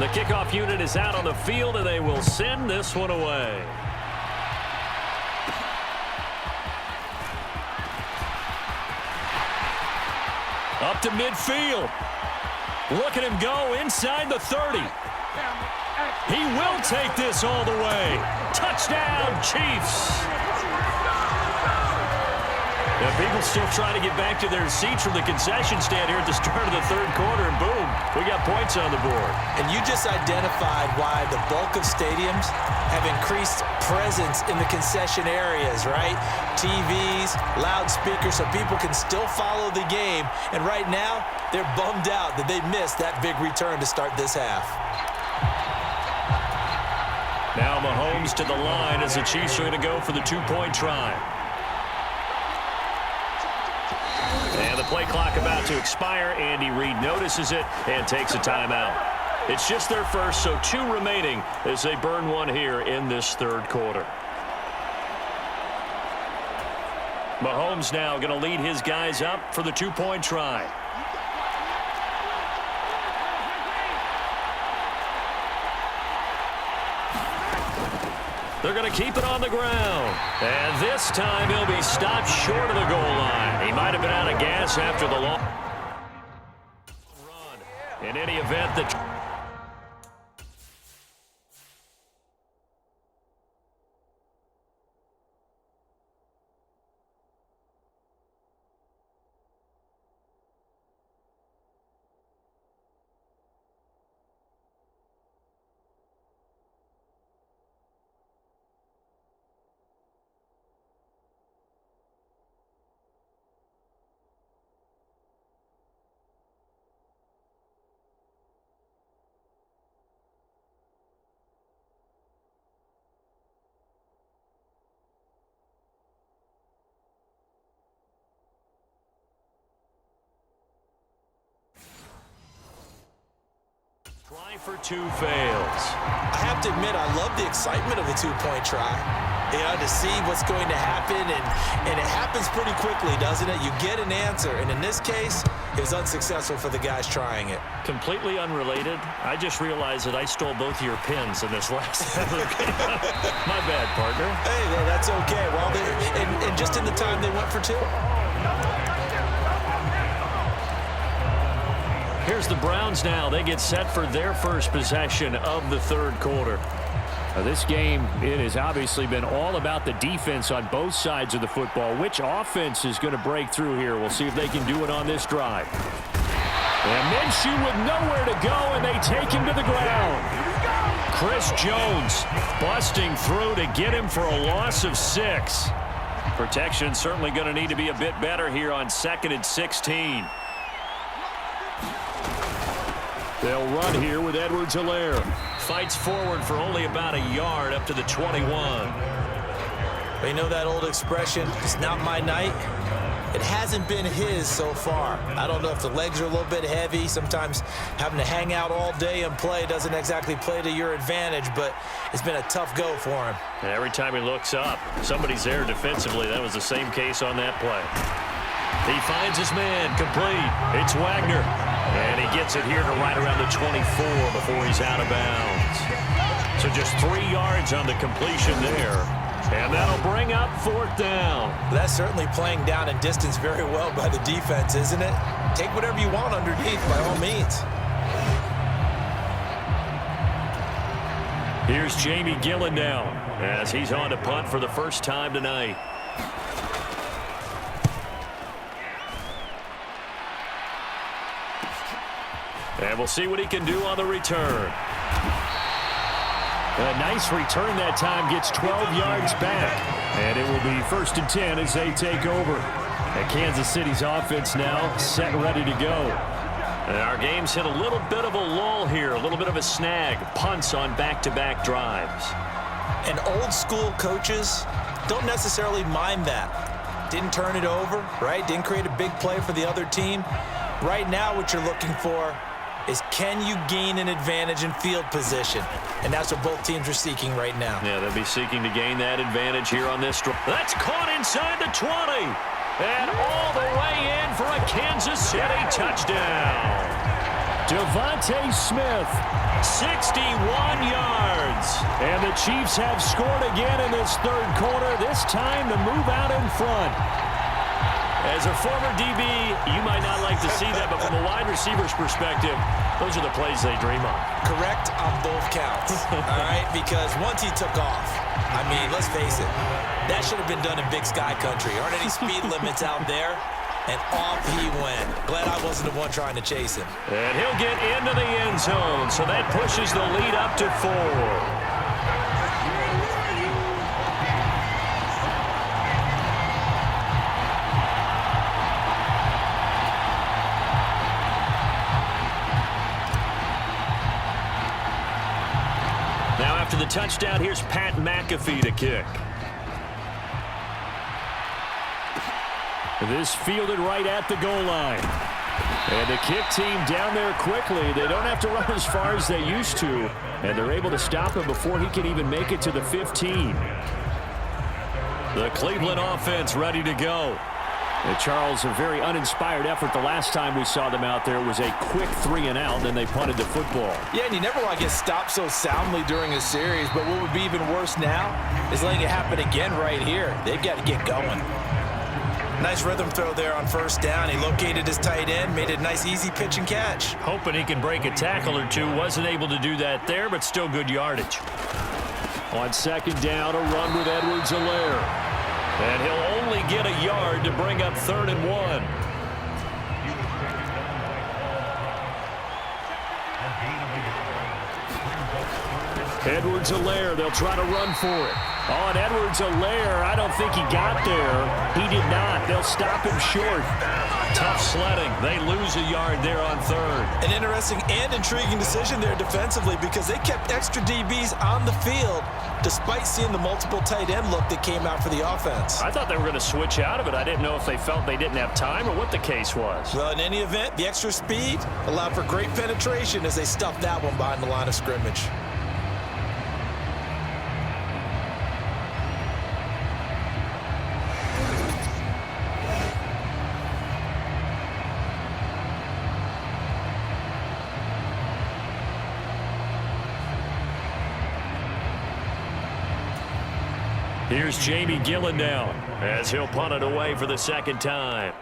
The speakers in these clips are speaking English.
The kickoff unit is out on the field, and they will send this one away. Up to midfield. Look at him go inside the 30. He will take this all the way. Touchdown, Chiefs. Now, people still trying to get back to their seats from the concession stand here at the start of the third quarter, and boom, we got points on the board. And you just identified why the bulk of stadiums have increased presence in the concession areas, right? TVs, loudspeakers, so people can still follow the game. And right now, they're bummed out that they missed that big return to start this half. Now Mahomes to the line as the Chiefs are going to go for the two-point try. And the play clock about to expire. Andy Reid notices it and takes a timeout. It's just their first, so 2 remaining as they burn one here in this third quarter. Mahomes now going to lead his guys up for the two-point try. They're going to keep it on the ground. And this time he'll be stopped short of the goal line. He might have been out of gas after the long run. In any event, the try for 2 fails. I have to admit, I love the excitement of the two-point try. You know, to see what's going to happen, and it happens pretty quickly, doesn't it? You get an answer, and in this case, it was unsuccessful for the guys trying it. Completely unrelated. I just realized that I stole both of your pins in this last game. My bad, partner. Hey, well, that's okay. Well, and just in the time they went for 2. Here's the Browns now. They get set for their first possession of the third quarter. This game, it has obviously been all about the defense on both sides of the football. Which offense is going to break through here? We'll see if they can do it on this drive. And Minshew with nowhere to go, and they take him to the ground. Chris Jones busting through to get him for a loss of 6. Protection certainly going to need to be a bit better here on 2nd and 16. They'll run here with Edwards-Helaire. Fights forward for only about a yard up to the 21. You know that old expression, it's not my night? It hasn't been his so far. I don't know if the legs are a little bit heavy. Sometimes having to hang out all day and play doesn't exactly play to your advantage, but it's been a tough go for him. And every time he looks up, somebody's there defensively. That was the same case on that play. He finds his man complete. It's Wagner. And he gets it here to right around the 24 before he's out of bounds. So just 3 yards on the completion there. And that'll bring up 4th down. That's certainly playing down and distance very well by the defense, isn't it? Take whatever you want underneath by all means. Here's Jamie Gillen now as he's on to punt for the first time tonight. And we'll see what he can do on the return. A nice return that time, gets 12 yards back. And it will be 1st and 10 as they take over. And Kansas City's offense now set ready to go. And our game's hit a little bit of a lull here, a little bit of a snag. Punts on back-to-back drives. And old school coaches don't necessarily mind that. Didn't turn it over, right? Didn't create a big play for the other team. Right now what you're looking for is, can you gain an advantage in field position? And that's what both teams are seeking right now. Yeah, they'll be seeking to gain that advantage here on this drive. That's caught inside the 20. And all the way in for a Kansas City touchdown. Devontae Smith, 61 yards. And the Chiefs have scored again in this third quarter, this time to move out in front. As a former DB, you might not like to see that, but from a wide receiver's perspective, those are the plays they dream of. Correct on both counts, all right? Because once he took off, I mean, let's face it, that should have been done in Big Sky Country. Aren't any speed limits out there? And off he went. Glad I wasn't the one trying to chase him. And he'll get into the end zone, so that pushes the lead up to 4. Now after the touchdown, here's Pat McAfee to kick. This fielded right at the goal line. And the kick team down there quickly. They don't have to run as far as they used to. And they're able to stop him before he can even make it to the 15. The Cleveland offense ready to go. And Charles, a very uninspired effort. The last time we saw them out there was a quick 3-and-out, and they punted the football. Yeah, and you never want to get stopped so soundly during a series, but what would be even worse now is letting it happen again right here. They've got to get going. Nice rhythm throw there on first down. He located his tight end, made it a nice easy pitch and catch. Hoping he can break a tackle or two. Wasn't able to do that there, but still good yardage. On second down, a run with Edwards-Helaire. And he'll only get a yard to bring up 3rd and 1. Edwards-Helaire, they'll try to run for it. On Edwards-Helaire, I don't think he got there. He did not. They'll stop him short. Tough sledding. They lose a yard there on 3rd. An interesting and intriguing decision there defensively because they kept extra DBs on the field despite seeing the multiple tight end look that came out for the offense. I thought they were going to switch out of it. I didn't know if they felt they didn't have time or what the case was. Well, in any event, the extra speed allowed for great penetration as they stuffed that one behind the line of scrimmage. Here's Jamie Gillen now as he'll punt it away for the second time.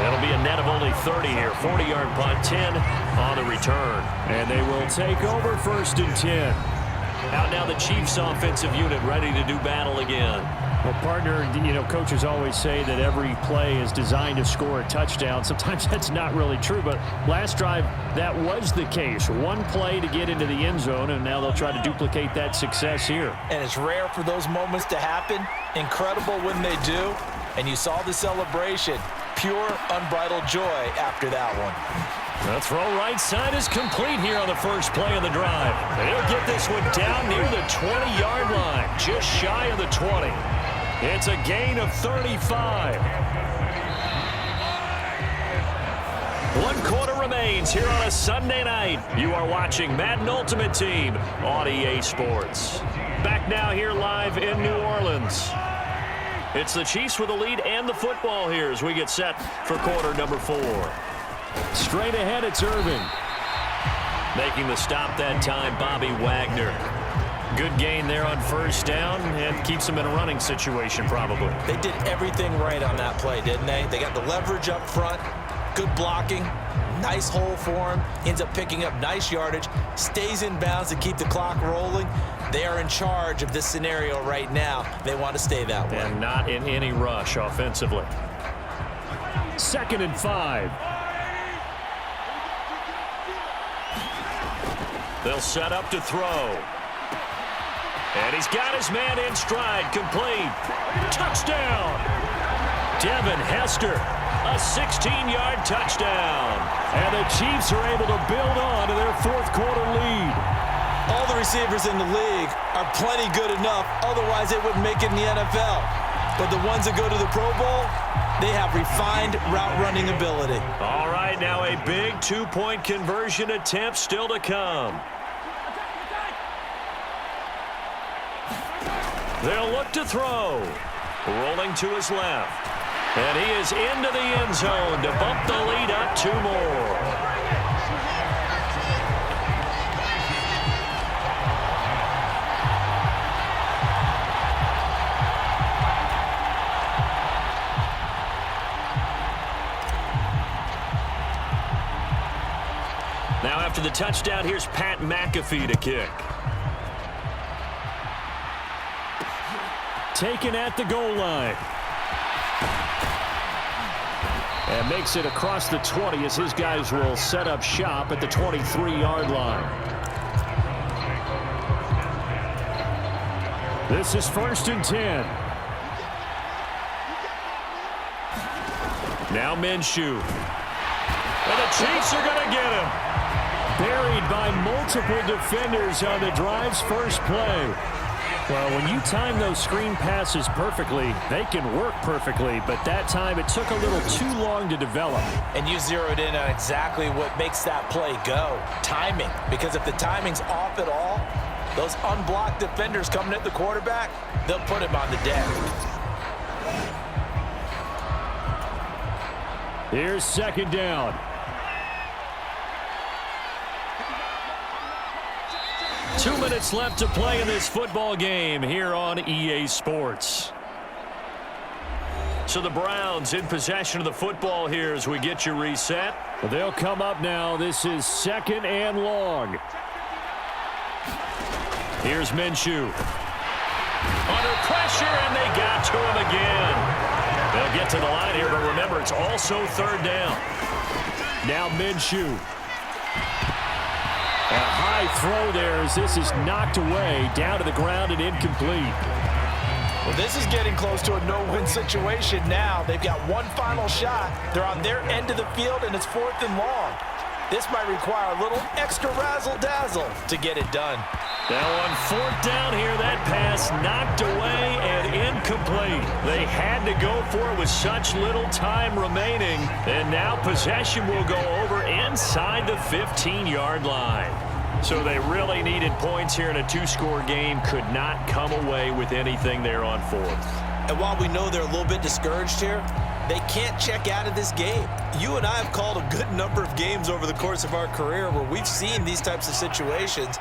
It'll be a net of only 30 here. 40-yard punt, 10 on the return. And they will take over 1st and 10. Out now the Chiefs offensive unit ready to do battle again. Well, partner, you know, coaches always say that every play is designed to score a touchdown. Sometimes that's not really true, but last drive, that was the case. One play to get into the end zone, and now they'll try to duplicate that success here. And it's rare for those moments to happen. Incredible when they do. And you saw the celebration. Pure, unbridled joy after that one. The throw right side is complete here on the first play of the drive. And he'll get this one down near the 20-yard line, just shy of the 20. It's a gain of 35. 1 quarter remains here on a Sunday night. You are watching Madden Ultimate Team on EA Sports. Back now here live in New Orleans. It's the Chiefs with the lead and the football here as we get set for quarter number 4. Straight ahead, it's Irvin. Making the stop that time, Bobby Wagner. Good gain there on first down and keeps them in a running situation probably. They did everything right on that play, didn't they? They got the leverage up front, good blocking, nice hole for him, ends up picking up nice yardage, stays in bounds to keep the clock rolling. They are in charge of this scenario right now. They want to stay that way. And not in any rush offensively. 2nd and 5. They'll set up to throw. And he's got his man in stride, complete. Touchdown! Devin Hester A 16-yard touchdown. And the Chiefs are able to build on to their fourth quarter lead. All the receivers in the league are plenty good enough, otherwise they wouldn't make it in the NFL. But the ones that go to the Pro Bowl, they have refined route running ability. All right, now a big two-point conversion attempt still to come. They'll look to throw. Rolling to his left. And he is into the end zone to bump the lead up 2 more. Now after the touchdown, here's Pat McAfee to kick. Taken at the goal line. And makes it across the 20 as his guys will set up shop at the 23-yard line. This is 1st and 10. Now Minshew. And the Chiefs are going to get him. Buried by multiple defenders on the drive's first play. Well, when you time those screen passes perfectly, they can work perfectly, but that time it took a little too long to develop. And you zeroed in on exactly what makes that play go. Timing. Because if the timing's off at all, those unblocked defenders coming at the quarterback, they'll put him on the deck. Here's 2nd down. 2 minutes left to play in this football game here on EA Sports. So the Browns in possession of the football here as we get you reset. Well, they'll come up now. This is 2nd and long. Here's Minshew. Under pressure, and they got to him again. They'll get to the line here, but remember, it's also 3rd down. Now Minshew. A high throw there as this is knocked away, down to the ground and incomplete. Well, this is getting close to a no-win situation now. They've got one final shot. They're on their end of the field, and it's 4th and long. This might require a little extra razzle-dazzle to get it done. Now on 4th down here, that pass knocked away and incomplete. They had to go for it with such little time remaining. And now possession will go over inside the 15-yard line. So they really needed points here in a 2-score game. Could not come away with anything there on 4th. And while we know they're a little bit discouraged here, they can't check out of this game. You and I have called a good number of games over the course of our career where we've seen these types of situations.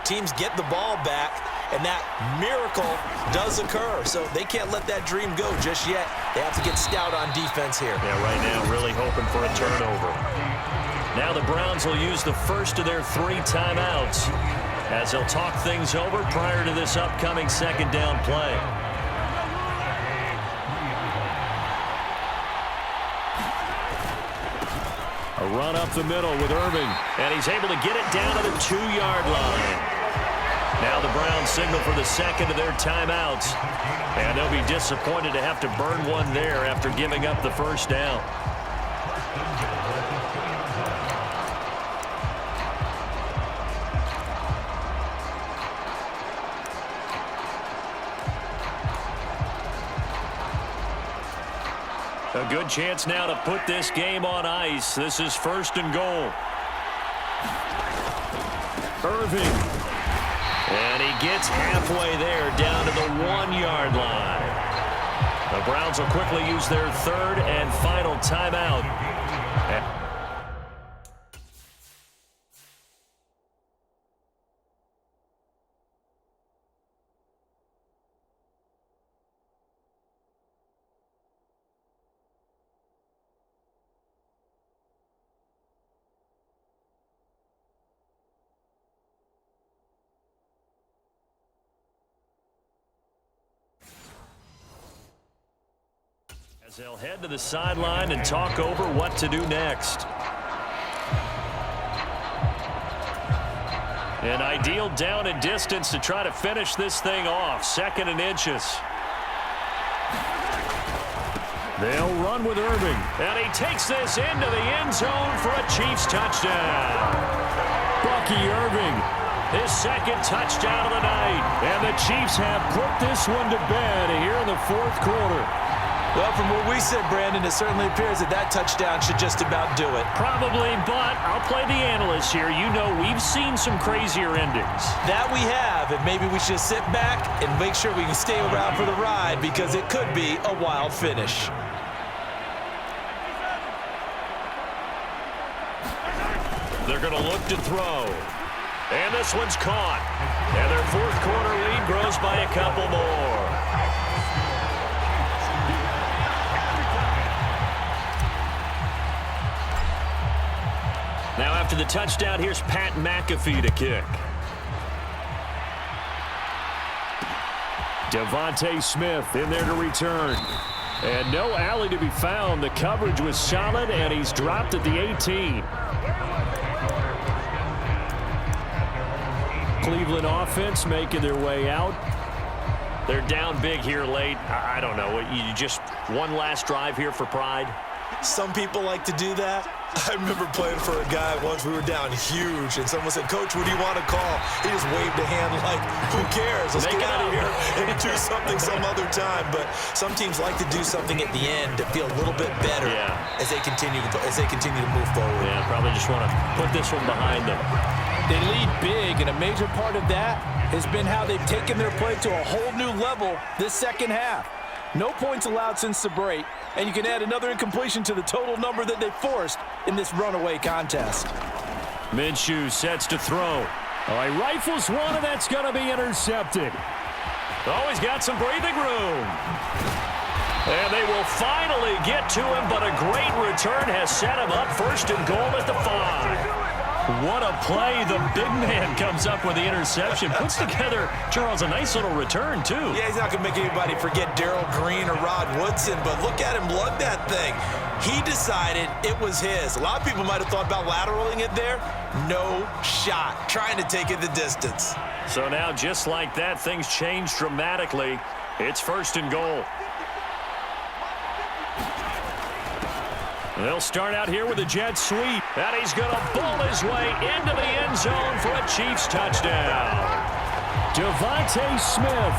Teams get the ball back, and that miracle does occur. So they can't let that dream go just yet. They have to get stout on defense here. Yeah, right now really hoping for a turnover. Now the Browns will use the first of their 3 timeouts as they'll talk things over prior to this upcoming 2nd down play. A run up the middle with Irving. And he's able to get it down to the 2-yard line. Now the Browns signal for the 2nd of their timeouts. And they'll be disappointed to have to burn one there after giving up the 1st down. A good chance now to put this game on ice. This is 1st and goal. Irving. And he gets halfway there down to the 1-yard line. The Browns will quickly use their 3rd and final timeout. As they'll head to the sideline and talk over what to do next. An ideal down and distance to try to finish this thing off. 2nd and inches. They'll run with Irving. And he takes this into the end zone for a Chiefs touchdown. Bucky Irving, His second touchdown of the night. and the Chiefs have put this one to bed here in the fourth quarter. Well, from where we sit, Brandon, it certainly appears that that touchdown should just about do it. Probably, but I'll play the analyst here. You know we've seen some crazier endings. That we have, and maybe we should sit back and make sure we can stay around for the ride because it could be a wild finish. They're going to look to throw. And this one's caught. And their fourth quarter lead grows by a couple more. Now after the touchdown, here's Pat McAfee to kick. Devontae Smith in there to return. And no alley to be found. The coverage was solid, and he's dropped at the 18. Cleveland offense making their way out. They're down big here late. I don't know. You just one last drive here for pride? Some people like to do that. I remember playing for a guy once. We were down huge, and someone said, "Coach, what do you want to call?" He just waved a hand like, who cares? Let's get out of here and do something some other time. But some teams like to do something at the end to feel a little bit better as they continue to move forward. Yeah, probably just want to put this one behind them. They lead big, and a major part of that has been how they've taken their play to a whole new level this second half. No points allowed since the break, and you can add another incompletion to the total number that they forced in this runaway contest. Minshew sets to throw. Oh, he rifles one, and that's going to be intercepted. Oh, he's got some breathing room. And they will finally get to him, but a great return has set him up first and goal at the 5. What a play. The big man comes up with the interception. Puts together, Charles, a nice little return, too. Yeah, he's not going to make anybody forget Darrell Green or Rod Woodson, but look at him lug that thing. He decided it was his. A lot of people might have thought about lateraling it there. No shot. Trying to take it the distance. So now, just like that, things change dramatically. It's first and goal. They'll start out here with a jet sweep. And he's going to ball his way into the end zone for a Chiefs touchdown. Devontae Smith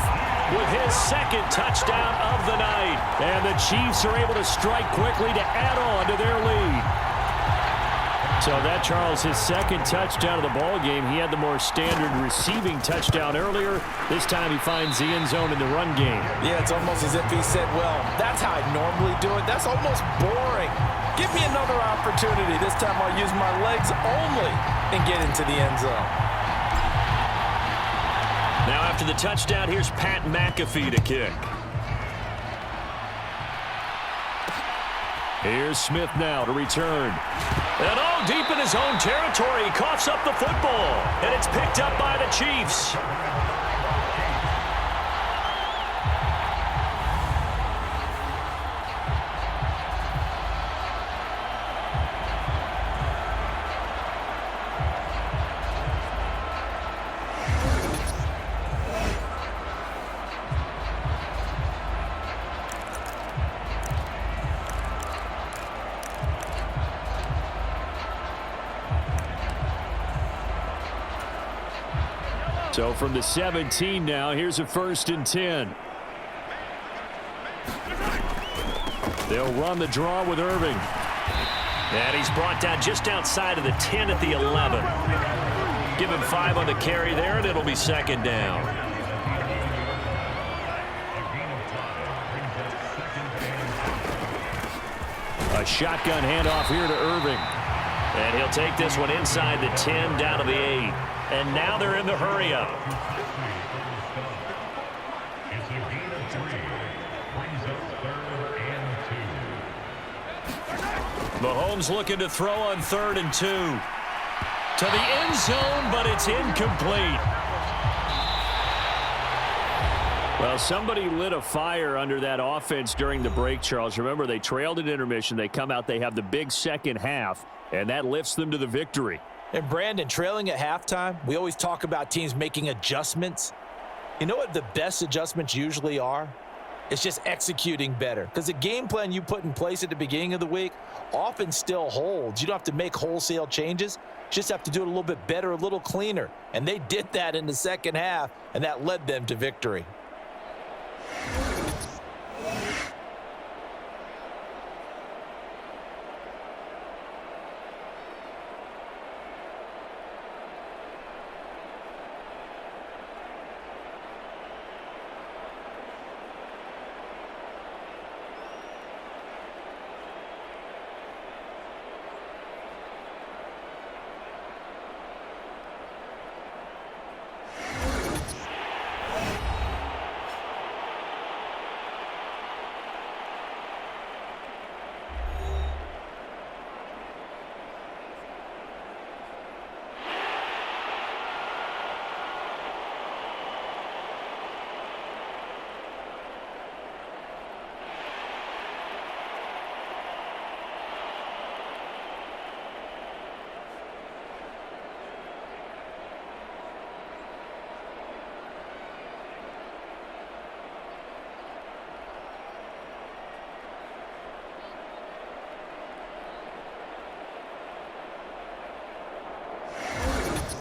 With his second touchdown of the night. And the Chiefs are able to strike quickly to add on to their lead. So that, Charles, his second touchdown of the ball game. He had the more standard receiving touchdown earlier. This time he finds the end zone in the run game. Yeah, it's almost as if he said, well, that's how I normally do it. That's almost boring. Give me another opportunity. This time I'll use my legs only and get into the end zone. Now after the touchdown, here's Pat McAfee to kick. Here's Smith now to return. And all deep in his own territory, he coughs up the football. And it's picked up by the Chiefs. So from the 17 now, here's a 1st and 10. They'll run the draw with Irving. And he's brought down just outside of the 10 at the 11. Give him 5 on the carry there, and it'll be second down. A shotgun handoff here to Irving. And he'll take this one inside the 10 down to the 8. And now they're in the hurry-up. Mahomes looking to throw on 3rd and 2. To the end zone, but it's incomplete. Well, somebody lit a fire under that offense during the break, Charles. Remember, they trailed at intermission. They come out, they have the big second half, and that lifts them to the victory. And Brandon, trailing at halftime, we always talk about teams making adjustments. You know what the best adjustments usually are? It's just executing better, because the game plan you put in place at the beginning of the week often still holds. You don't have to make wholesale changes. Just have to do it a little bit better, a little cleaner. And they did that in the second half, and that led them to victory.